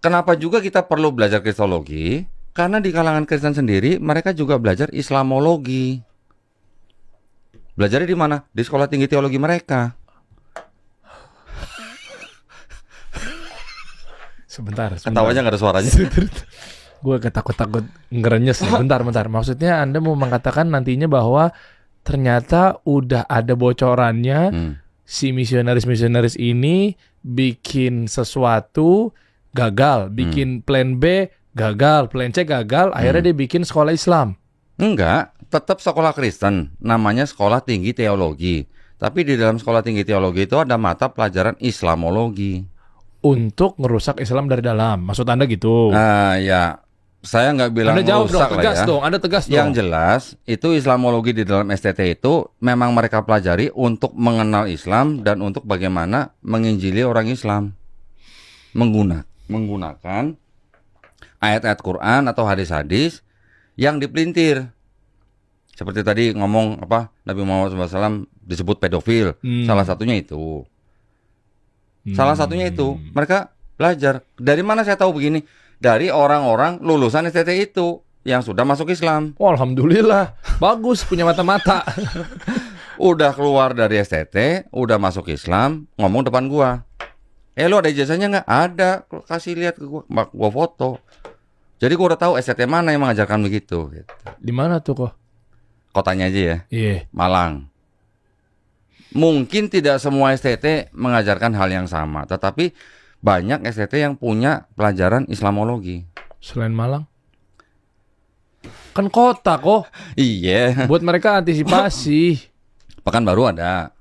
Kenapa juga kita perlu belajar Kristologi? Karena di kalangan Kristen sendiri mereka juga belajar Islamologi. Belajarnya di mana? Di sekolah tinggi teologi mereka. Sebentar. Ketawanya nggak ada suaranya. Gue ketakut-takut ngerenyes nih. Bentar. Maksudnya Anda mau mengatakan nantinya bahwa ternyata udah ada bocorannya si misionaris ini bikin sesuatu gagal, bikin plan B gagal, plan C gagal, akhirnya dia bikin sekolah Islam. Enggak, tetap sekolah Kristen, namanya sekolah tinggi teologi. Tapi di dalam sekolah tinggi teologi itu ada mata pelajaran Islamologi. Untuk ngerusak Islam dari dalam, maksud Anda gitu? Ya, saya nggak bilang Anda jawab rusak dong, tegas lah ya. dong, Anda tegas dong. Yang jelas, itu Islamologi di dalam STT itu memang mereka pelajari untuk mengenal Islam dan untuk bagaimana menginjili orang Islam. Menggunakan ayat-ayat Quran atau hadis-hadis yang dipelintir. Seperti tadi ngomong apa, Nabi Muhammad SAW disebut pedofil. Salah satunya itu. Mereka belajar. Dari mana saya tahu begini? Dari orang-orang lulusan STT itu yang sudah masuk Islam. Oh, alhamdulillah, bagus punya mata-mata. Udah keluar dari STT, udah masuk Islam, ngomong depan gua. Lu ada ijazahnya nggak? Ada, kasih lihat ke gua foto. Jadi gua udah tahu STT mana yang mengajarkan begitu. Gitu. Di mana tuh kok? Kotanya aja ya. Iya. Malang. Mungkin tidak semua STT mengajarkan hal yang sama, tetapi banyak STT yang punya pelajaran Islamologi. Selain Malang? Kan kota kok. Iya. Buat mereka antisipasi. Pekanbaru ada.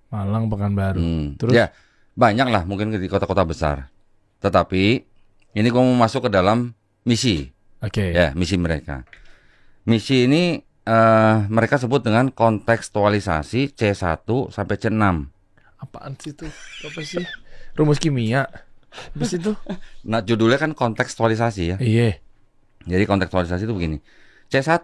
Malang, Pekanbaru. Terus? Ya, banyak lah mungkin di kota-kota besar. Tetapi ini gua mau masuk ke dalam misi. Oke. Ya, misi mereka. Misi ini mereka sebut dengan kontekstualisasi C1 sampai C6. Apaan sih itu? Apa sih? Rumus kimia. Apa sih itu? Nah, judulnya kan kontekstualisasi ya. Iya. Jadi kontekstualisasi itu begini. C1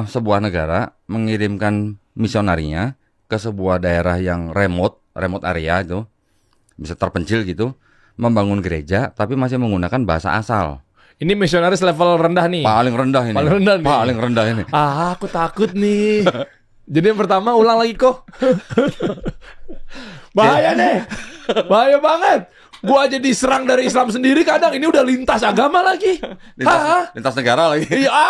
sebuah negara mengirimkan misionarinya ke sebuah daerah yang remote area itu, bisa terpencil gitu, membangun gereja tapi masih menggunakan bahasa asal. Ini misionaris level rendah nih. Paling rendah ini. Paling rendah ini. Aku takut nih. Jadi yang pertama ulang lagi kok. Bahaya nih. Bahaya banget. Gua aja diserang dari Islam sendiri kadang, ini udah lintas agama lagi. Lintas negara lagi. Iya.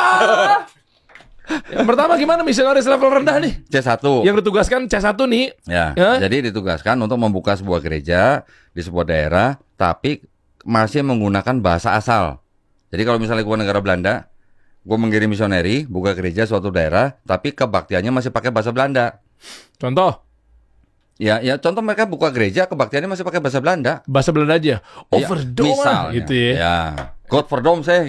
Yang pertama gimana misionaris level rendah nih? C1. Yang ditugaskan C1 nih. Ya, jadi ditugaskan untuk membuka sebuah gereja di sebuah daerah tapi masih menggunakan bahasa asal. Jadi kalau misalnya gua negara Belanda, gua mengirim misioneri buka gereja suatu daerah, tapi kebaktiannya masih pakai bahasa Belanda. Contoh? Ya contoh mereka buka gereja, kebaktiannya masih pakai bahasa Belanda. Bahasa Belanda aja. Overdome misalnya, gitu ya. Ya, God verdom saya.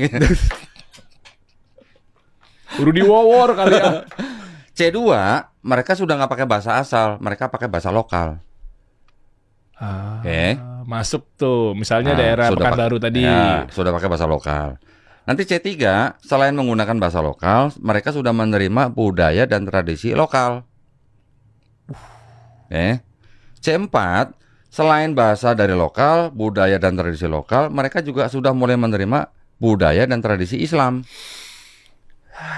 Rudy Wawor kali ya. C2, mereka sudah nggak pakai bahasa asal, mereka pakai bahasa lokal. Masuk tuh, misalnya daerah Pekanbaru tadi. Ya, sudah pakai bahasa lokal. Nanti C3, selain menggunakan bahasa lokal, mereka sudah menerima budaya dan tradisi lokal. C4, selain bahasa dari lokal, budaya dan tradisi lokal, mereka juga sudah mulai menerima budaya dan tradisi Islam.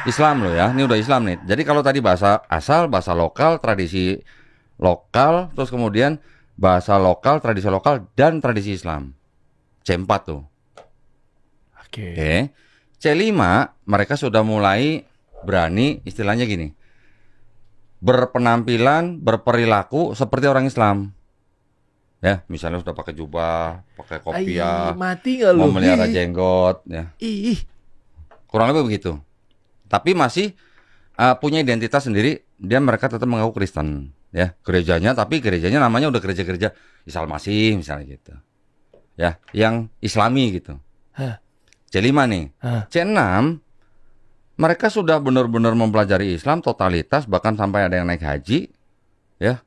Islam loh ya, ini udah Islam nih. Jadi kalau tadi bahasa asal, bahasa lokal, tradisi lokal, terus kemudian bahasa lokal, tradisi lokal, dan tradisi Islam. C4 tuh. Oke. C5, mereka sudah mulai berani, istilahnya gini, berpenampilan, berperilaku seperti orang Islam. Ya, misalnya sudah pakai jubah, pakai kopiah, mati nggak lu? memelihara jenggot, ya. Kurang lebih begitu. Tapi masih punya identitas sendiri, mereka tetap mengaku Kristen. Ya, gerejanya, tapi gerejanya namanya udah gereja-gereja Isa Al-Masih misalnya gitu. Ya, yang Islami gitu. C5 nih. C6, mereka sudah benar-benar mempelajari Islam totalitas, bahkan sampai ada yang naik haji ya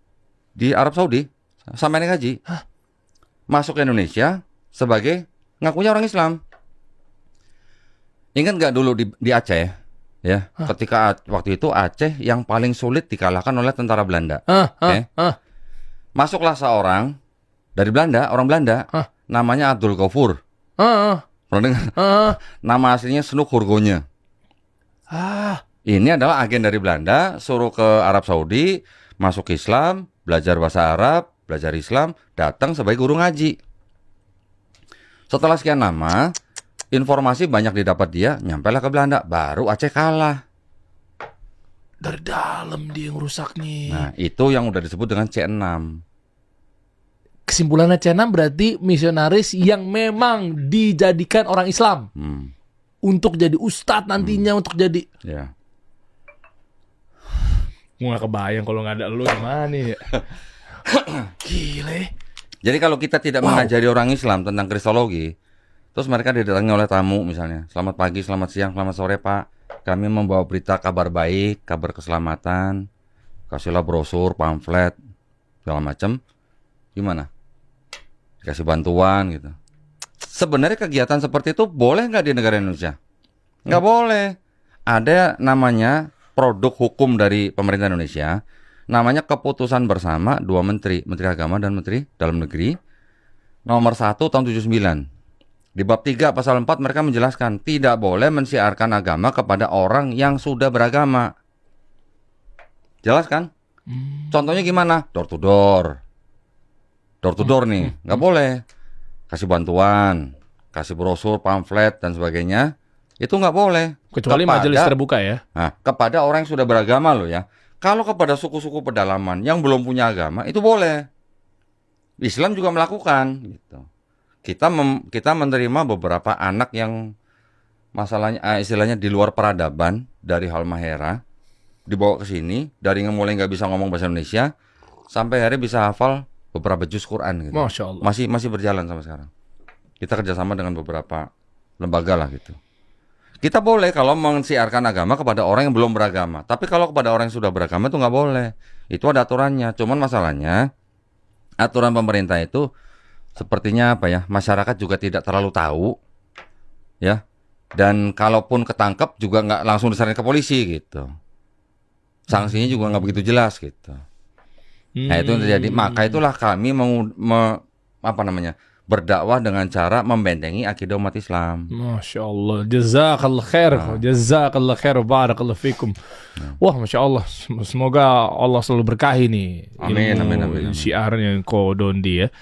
di Arab Saudi, sampai naik haji. Masuk ke Indonesia sebagai ngakunya orang Islam. Ingat nggak dulu di Aceh? Ya, ketika waktu itu Aceh yang paling sulit dikalahkan oleh tentara Belanda. Masuklah seorang dari Belanda, orang Belanda, namanya Abdul Ghafur. Pernah dengar? Nama aslinya Snoek Hurgonje. Ini adalah agen dari Belanda, suruh ke Arab Saudi, masuk Islam, belajar bahasa Arab, belajar Islam, datang sebagai guru ngaji. Setelah sekian lama, informasi banyak didapat dia, nyampelah ke Belanda, baru Aceh kalah. Dari dalam dia yang rusak nih. Nah, itu yang udah disebut dengan C6. Kesimpulannya C6 berarti misionaris yang memang dijadikan orang Islam. Untuk jadi ustadz nantinya, untuk jadi... Ya. Gue gak kebayang kalau gak ada lu gimana nih. Gile. Jadi kalau kita tidak mengajari orang Islam tentang kristologi, terus mereka didatangi oleh tamu misalnya, selamat pagi, selamat siang, selamat sore Pak, kami membawa berita kabar baik, kabar keselamatan, kasihlah brosur, pamflet, segala macam. Gimana? Dikasih bantuan gitu. Sebenarnya kegiatan seperti itu boleh nggak di negara Indonesia? Nggak boleh. Ada namanya produk hukum dari pemerintah Indonesia, namanya keputusan bersama dua menteri, Menteri Agama dan Menteri Dalam Negeri, nomor 1 tahun 79. Di bab 3 pasal 4 mereka menjelaskan tidak boleh mensiarkan agama kepada orang yang sudah beragama. Jelas kan? Contohnya gimana? Door to door. Door to door nih, nggak boleh. Kasih bantuan, kasih brosur, pamflet dan sebagainya, itu nggak boleh. Kecuali majelis terbuka ya. Nah, kepada orang yang sudah beragama loh ya. Kalau kepada suku-suku pedalaman yang belum punya agama, itu boleh. Islam juga melakukan. Gitu. Kita menerima beberapa anak yang masalahnya, istilahnya di luar peradaban dari Halmahera, dibawa ke sini, dari mulai nggak bisa ngomong bahasa Indonesia, sampai akhirnya bisa hafal beberapa juz Quran gitu. Masya Allah. Masih berjalan sampai sekarang. Kita kerjasama dengan beberapa lembaga lah gitu. Kita boleh kalau mensiarkan agama kepada orang yang belum beragama. Tapi kalau kepada orang yang sudah beragama itu nggak boleh. Itu ada aturannya. Cuman masalahnya aturan pemerintah itu sepertinya apa ya? Masyarakat juga tidak terlalu tahu, ya. Dan kalaupun ketangkep juga nggak langsung diserahin ke polisi gitu. Sanksinya juga nggak begitu jelas gitu. Nah itu yang terjadi. Maka itulah kami berdakwah dengan cara membentengi akidah umat Islam. Masya Allah. Jazakallah khair. Jazakallah khair. Barakallah fikum. Wah Masya Allah. Semoga Allah selalu berkahi nih. Amin. Syiarnya Ko Dondi ya.